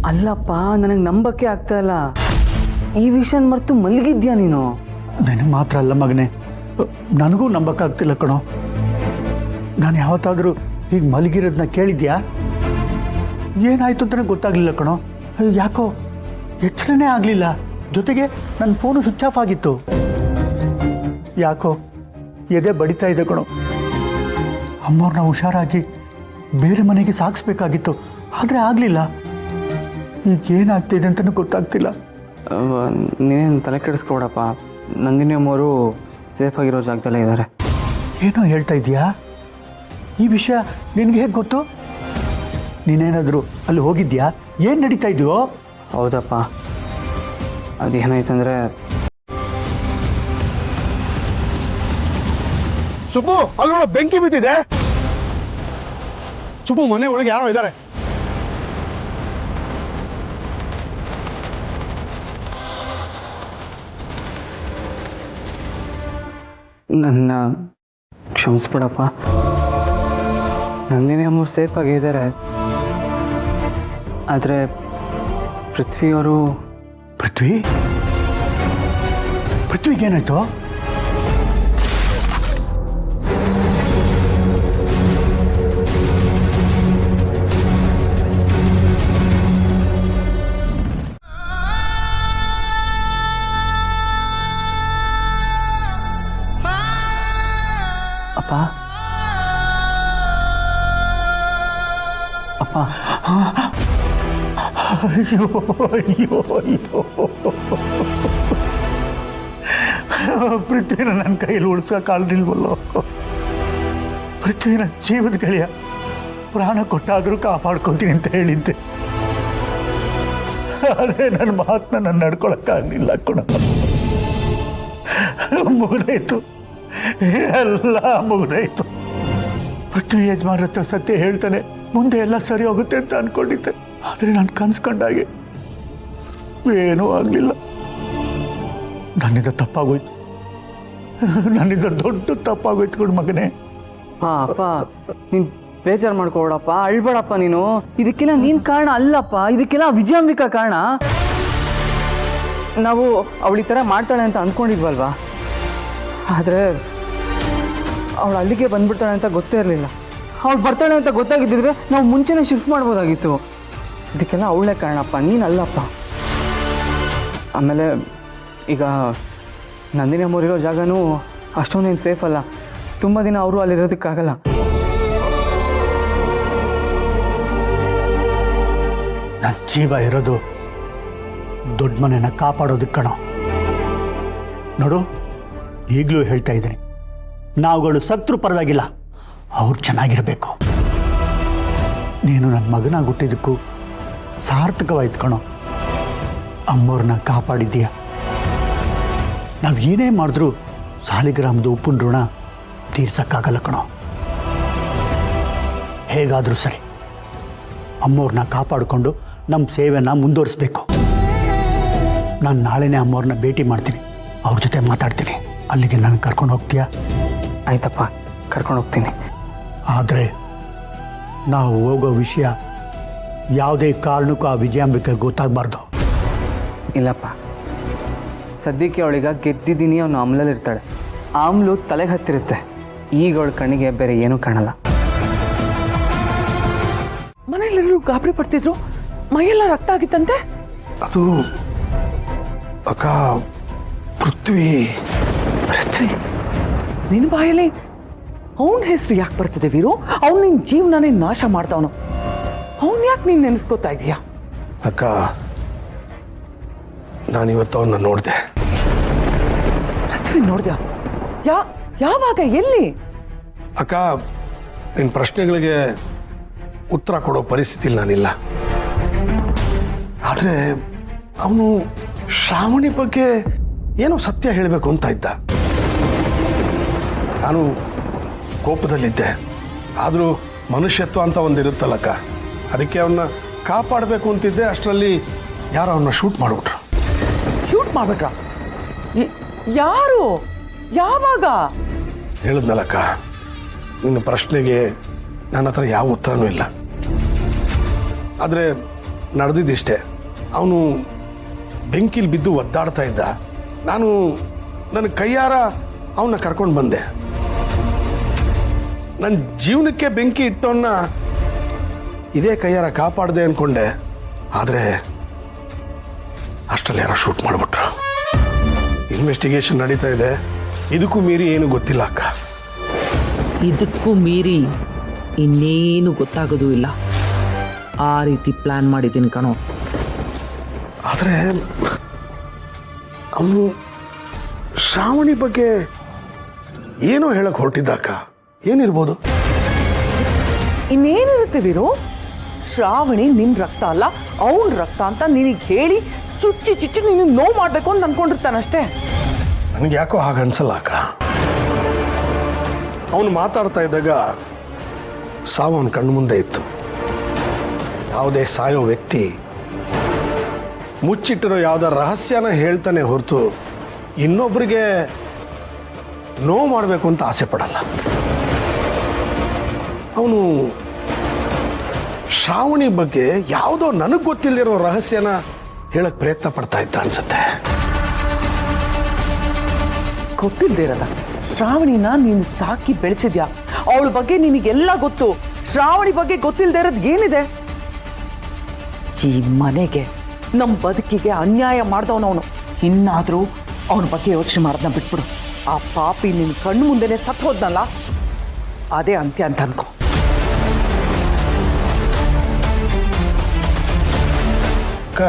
ಅಲ್ಲಪ್ಪ, ನನಗೆ ನಂಬಕ್ಕೆ ಆಗ್ತಾ ಇಲ್ಲ. ಈ ವಿಷಯ ಮರೆತು ಮಲಗಿದ್ಯಾ ನೀನು? ನನಗೆ ಮಾತ್ರ ಅಲ್ಲ ಮಗನೇ, ನನಗೂ ನಂಬಕ್ಕಾಗ್ತಿಲ್ಲ ಕಣೋ. ನಾನು ಯಾವತ್ತಾದರೂ ಹೀಗೆ ಮಲಗಿರೋದನ್ನ ಕೇಳಿದ್ಯಾ? ಏನಾಯ್ತು ಅಂತ ಗೊತ್ತಾಗ್ಲಿಲ್ಲ ಕಣೋ. ಯಾಕೋ ಎಚ್ಚರನೇ ಆಗಲಿಲ್ಲ. ಜೊತೆಗೆ ನನ್ನ ಫೋನು ಸ್ವಿಚ್ ಆಫ್ ಆಗಿತ್ತು. ಯಾಕೋ ಎದೆ ಬಡಿತಾ ಇದೆ ಕಣೋ. ಅಮ್ಮವ್ರನ್ನ ಹುಷಾರಾಗಿ ಬೇರೆ ಮನೆಗೆ ಸಾಗಿಸ್ಬೇಕಾಗಿತ್ತು, ಆದರೆ ಆಗಲಿಲ್ಲ. ಈಗ ಏನಾಗ್ತಿದೆ ಅಂತಲೂ ಗೊತ್ತಾಗ್ತಿಲ್ಲ. ನೀನೇನು ತಲೆ ಕೆಡಿಸ್ಕೊಡಪ್ಪ. ನಂದಿನಿ ಅಮ್ಮವರು ಸೇಫ್ ಆಗಿರೋ ಜಾಗದಲ್ಲೇ ಇದ್ದಾರೆ. ಏನೋ ಹೇಳ್ತಾ ಇದೀಯಾ? ಈ ವಿಷಯ ನಿನಗೆ ಹೇಗೆ ಗೊತ್ತು? ನೀನೇನಾದರೂ ಅಲ್ಲಿ ಹೋಗಿದ್ಯಾ? ಏನು ನಡೀತಾ ಇದೆಯೋ? ಹೌದಪ್ಪ, ಅದೇನಾಯ್ತಂದ್ರೆ ಸುಬ್ಬು, ಅಲ್ಲೋಡ ಬೆಂಕಿ ಬಿದ್ದಿದೆ. ಸುಬ್ಬು, ಮನೆ ಒಳಗೆ ಯಾರೋ ಇದ್ದಾರೆ. ನನ್ನ ಕ್ಷಮಿಸ್ಬಿಡಪ್ಪ. ನಂದಿನಿ ಅಮ್ಮವ್ರು ಸೇಫ್ ಆಗಿದ್ದಾರೆ, ಆದರೆ ಪೃಥ್ವಿಯವರು... ಪೃಥ್ವಿಗೇನಾಯ್ತು? ಅಪ್ಪ, ಅಪ್ಪ, ಅಯ್ಯೋ ಅಯ್ಯೋ ಅಯ್ಯೋ, ಪೃಥ್ವಿನ ನನ್ನ ಕೈಯಲ್ಲಿ ಉಳಿಸೋಕ್ಕಾಗಲಿಲ್ವಲ್ಲೋ. ಪೃಥ್ವಿನ ಜೀವದ ಗೆಳೆಯ, ಪ್ರಾಣ ಕೊಟ್ಟಾದರೂ ಕಾಪಾಡ್ಕೊತೀನಿ ಅಂತ ಹೇಳಿದ್ದೆ. ಆದರೆ ನನ್ನ ಮಾತನ್ನ ನಾನು ನಡ್ಕೊಳಕ್ಕಾಗಲಿಲ್ಲ ಕೂಡ. ಮುಗಿದಾಯ್ತು, ಎಲ್ಲ ಮುಗಿದಾಯ್ತು. ಪೃಥ್ವಿ ಯಜಮಾನ್ರ ಹತ್ರ ಸತ್ಯ ಹೇಳ್ತಾನೆ, ಮುಂದೆ ಎಲ್ಲ ಸರಿ ಹೋಗುತ್ತೆ ಅಂತ ಅನ್ಕೊಂಡಿದ್ದೆ. ಆದರೆ ನಾನು ಕನ್ಸ್ಕೊಂಡಾಗೆ ಏನೂ ಆಗಲಿಲ್ಲ. ನನ್ನಿಂದ ತಪ್ಪಾಗೋಯ್ತು, ನನ್ನಿಂದ ದೊಡ್ಡ ತಪ್ಪಾಗೋಯ್ತು ಕೊಡು ಮಗನೇ. ಅಪ್ಪ, ನೀನು ಬೇಜಾರು ಮಾಡ್ಕೊಬೇಡಪ್ಪ, ಅಳ್ಬೇಡಪ್ಪ ನೀನು. ಇದಕ್ಕೆಲ್ಲ ನೀನು ಕಾರಣ ಅಲ್ಲಪ್ಪ, ಇದಕ್ಕೆಲ್ಲ ವಿಜಯಾಂಬಿಕಾ ಕಾರಣ. ನಾವು ಅವಳು ಈ ಥರ ಮಾಡ್ತಾಳೆ ಅಂತ ಅಂದ್ಕೊಂಡಿದ್ವಲ್ವಾ, ಆದರೆ ಅವಳು ಅಲ್ಲಿಗೆ ಬಂದ್ಬಿಡ್ತಾಳೆ ಅಂತ ಗೊತ್ತೇ ಇರಲಿಲ್ಲ. ಅವಳು ಬರ್ತಾಳೆ ಅಂತ ಗೊತ್ತಾಗಿದ್ದಿದ್ರೆ ನಾವು ಮುಂಚೆನೇ ಶಿಫ್ಟ್ ಮಾಡ್ಬೋದಾಗಿತ್ತು. ಇದಕ್ಕೆಲ್ಲ ಅವಳೇ ಕಾರಣಪ್ಪ, ನೀನಲ್ಲಪ್ಪ. ಆಮೇಲೆ ಈಗ ನಂದಿನಿ ಅಮ್ಮೋರಿರೋ ಜಾಗನೂ ಅಷ್ಟೊಂದೇನು ಸೇಫ್ ಅಲ್ಲ. ತುಂಬ ದಿನ ಅವರು ಅಲ್ಲಿರೋದಕ್ಕಾಗಲ್ಲ. ನನ್ನ ಜೀವ ಇರೋದು ದೊಡ್ಡ ಮನೆನ ಕಾಪಾಡೋದಕ್ಕೆ ಕಣೋ. ನೋಡು, ಈಗಲೂ ಹೇಳ್ತಾ ಇದ್ದೀನಿ, ನಾವುಗಳು ಸತ್ರು ಪರವಾಗಿಲ್ಲ, ಅವ್ರು ಚೆನ್ನಾಗಿರಬೇಕು. ನೀನು ನನ್ನ ಮಗನಾಗಿ ಹುಟ್ಟಿದ್ದಕ್ಕೂ ಸಾರ್ಥಕವಾಯ್ತು ಕಣೋ. ಅಮ್ಮವ್ರನ್ನ ಕಾಪಾಡಿದ್ದೀಯ. ನಾವು ಏನೇ ಮಾಡಿದ್ರೂ ಸಾಲಿಗ್ರಾಮದ ಉಪ್ಪಿನ ಋಣ ತೀರ್ಸಕ್ಕಾಗಲ್ಲ ಕಣೋ. ಹೇಗಾದರೂ ಸರಿ ಅಮ್ಮವ್ರನ್ನ ಕಾಪಾಡಿಕೊಂಡು ನಮ್ಮ ಸೇವೆನ ಮುಂದುವರಿಸ್ಬೇಕು. ನಾನು ನಾಳೆನೇ ಅಮ್ಮವ್ರನ್ನ ಭೇಟಿ ಮಾಡ್ತೀನಿ, ಅವ್ರ ಜೊತೆ ಮಾತಾಡ್ತೀನಿ. ಅಲ್ಲಿಗೆ ನಾನು ಕರ್ಕೊಂಡು ಹೋಗ್ತೀಯಾ? ಆಯ್ತಪ್ಪ, ಕರ್ಕೊಂಡು ಹೋಗ್ತೀನಿ. ಆದರೆ ನಾವು ಹೋಗೋ ವಿಷಯ ಯಾವುದೇ ಕಾರಣಕ್ಕೂ ಆ ವಿಜಯಾಂಬಿಕೆ ಗೊತ್ತಾಗಬಾರ್ದು. ಇಲ್ಲಪ್ಪ, ಸದ್ಯಕ್ಕೆ ಅವಳೀಗ ಗೆದ್ದಿದ್ದೀನಿ ಅವನು ಆಮ್ಲಲ್ಲಿರ್ತಾಳೆ. ಆಮ್ಲು ತಲೆಗೆ ಹತ್ತಿರುತ್ತೆ. ಈಗ ಅವಳ ಕಣ್ಣಿಗೆ ಬೇರೆ ಏನೂ ಕಾಣಲ್ಲ. ಮನೆಯಲ್ಲೆಲ್ಲರೂ ಗಾಬರಿ ಪಡ್ತಿದ್ರು, ಮೈಯೆಲ್ಲ ರಕ್ತ ಆಗಿತ್ತಂತೆ. ಅದು ಅಕ್ಕ, ಪೃಥ್ವಿ ನಿನ್ನ ಬಾಯಲ್ಲಿ ಅವನ ಹೆಸರು ಯಾಕೆ ಬರ್ತದೆ ವೀರು? ಅವ್ನು ನಿನ್ ಜೀವನನೇ ನಾಶ ಮಾಡ್ತಾವನು. ಅವನ್ ಯಾಕೆ ನೀನ್ ನೆನೆಸ್ಕೋತಾ ಇದೀಯಾ? ಅಕ್ಕ, ನಾನಿವತ್ತು ಅವನ್ನ ನೋಡಿದೆ. ಪೃಥ್ವಿ ನೋಡ್ದ್ಯಾ? ಯಾವಾಗ, ಎಲ್ಲಿ? ಅಕ್ಕ, ನಿನ್ನ ಪ್ರಶ್ನೆಗಳಿಗೆ ಉತ್ತರ ಕೊಡೋ ಪರಿಸ್ಥಿತಿಲಿ ನಾನಿಲ್ಲ. ಆದರೆ ಅವನು ಶ್ರಾವಣಿ ಬಗ್ಗೆ ಏನೋ ಸತ್ಯ ಹೇಳಬೇಕು ಅಂತ ಇದ್ದ. ನಾನು ಕೋಪದಲ್ಲಿದ್ದೆ, ಆದರೂ ಮನುಷ್ಯತ್ವ ಅಂತ ಒಂದಿರುತ್ತಲ್ಲಕ್ಕ, ಅದಕ್ಕೆ ಅವನ್ನ ಕಾಪಾಡಬೇಕು ಅಂತಿದ್ದೆ. ಅಷ್ಟರಲ್ಲಿ ಯಾರೋ ಅವನ್ನ ಶೂಟ್ ಮಾಡಿಬಿಟ್ರು. ಶೂಟ್ ಮಾಡ್ಬಿಟ್ರ? ಯಾರು? ಯಾವಾಗ? ಹೇಳಿದ್ನಲ್ಲಕ್ಕ, ನಿನ್ನ ಪ್ರಶ್ನೆಗೆ ನನ್ನ ಹತ್ರ ಯಾವ ಉತ್ತರನೂ ಇಲ್ಲ. ಆದರೆ ನಡೆದಿದ್ದಿಷ್ಟೇ. ಅವನು ಬೆಂಕಿಲಿ ಬಿದ್ದು ಒದ್ದಾಡ್ತಾ ಇದ್ದ. ನಾನು ನನ್ನ ಕೈಯಾರ ಅವನ್ನ ಕರ್ಕೊಂಡು ಬಂದೆ. ನನ್ನ ಜೀವನಕ್ಕೆ ಬೆಂಕಿ ಇಟ್ಟವನ್ನ ಇದೇ ಕೈಯಾರ ಕಾಪಾಡಿದೆ ಅನ್ಕೊಂಡೆ. ಆದರೆ ಅಷ್ಟರಲ್ಲಿ ಯಾರೋ ಶೂಟ್ ಮಾಡಿಬಿಟ್ರು. ಇನ್ವೆಸ್ಟಿಗೇಷನ್ ನಡೀತಾ ಇದೆ. ಇದಕ್ಕೂ ಮೀರಿ ಏನು ಗೊತ್ತಿಲ್ಲ ಅಕ್ಕ. ಇದಕ್ಕೂ ಮೀರಿ ಇನ್ನೇನು ಗೊತ್ತಾಗೋದು ಇಲ್ಲ. ಆ ರೀತಿ ಪ್ಲಾನ್ ಮಾಡಿದ್ದೀನಿ ಕಣೋ. ಆದರೆ ಅವನು ಶ್ರಾವಣಿ ಬಗ್ಗೆ ಏನೋ ಹೇಳಕ್ ಹೊರಟಿದ್ದಾಕ. ಏನಿರ್ಬೋದು? ಇನ್ನೇನಿರುತ್ತೆ ವೀರು? ಶ್ರಾವಣಿ ನಿನ್ ರಕ್ತ ಅಲ್ಲ, ಅವನ್ ರಕ್ತ ಅಂತ ನಿನಗೆ ಹೇಳಿ ಚುಚ್ಚಿ ಚುಚ್ಚಿ ನೀನು ನೋವು ಮಾಡ್ಬೇಕು ಅಂತ ಅನ್ಕೊಂಡಿರ್ತಾನಷ್ಟೇ. ನನಗೆ ಯಾಕೋ ಹಾಗನ್ಸಲ್ಲ ಅಕ್ಕ. ಅವನು ಮಾತಾಡ್ತಾ ಇದ್ದಾಗ ಸಾವು ಅವನ ಕಣ್ಣು ಮುಂದೆ ಇತ್ತು. ಯಾವುದೇ ಸಾಯೋ ವ್ಯಕ್ತಿ ಮುಚ್ಚಿಟ್ಟಿರೋ ಯಾವುದೋ ರಹಸ್ಯನ ಹೇಳ್ತಾನೆ ಹೊರತು ಇನ್ನೊಬ್ಬರಿಗೆ ನೋವು ಮಾಡಬೇಕು ಅಂತ ಆಸೆ ಪಡಲ್ಲ. ಅವನು ಶ್ರಾವಣಿ ಬಗ್ಗೆ ಯಾವುದೋ ನನಗೆ ಗೊತ್ತಿಲ್ಲದಿರೋ ರಹಸ್ಯನ ಹೇಳಕ್ ಪ್ರಯತ್ನ ಪಡ್ತಾ ಇದ್ದ ಅನ್ಸುತ್ತೆ. ಗೊತ್ತಿಲ್ದೇ ಇರಲ್ಲ. ಶ್ರಾವಣಿನ ನೀನು ಸಾಕಿ ಬೆಳೆಸಿದ್ಯಾ, ಅವಳ ಬಗ್ಗೆ ನಿನಗೆಲ್ಲ ಗೊತ್ತು. ಶ್ರಾವಣಿ ಬಗ್ಗೆ ಗೊತ್ತಿಲ್ಲದೆ ಇರೋದು ಏನಿದೆ? ಈ ಮನೆಗೆ ನಮ್ಮ ಬದುಕಿಗೆ ಅನ್ಯಾಯ ಮಾಡ್ದವನವನು. ಇನ್ನಾದ್ರೂ ಅವನ ಬಗ್ಗೆ ಯೋಚನೆ ಮಾಡೋದನ್ನ ಬಿಟ್ಬಿಡು. ಆ ಪಾಪಿ ನಿನ್ನ ಕಣ್ಣು ಮುಂದೆನೆ ಸತ್ತು ಹೋದ್ನಲ್ಲ, ಅದೇ ಅಂತ್ಯ ಅಂತ ಅನ್ಕೋ. ಅಕ್ಕ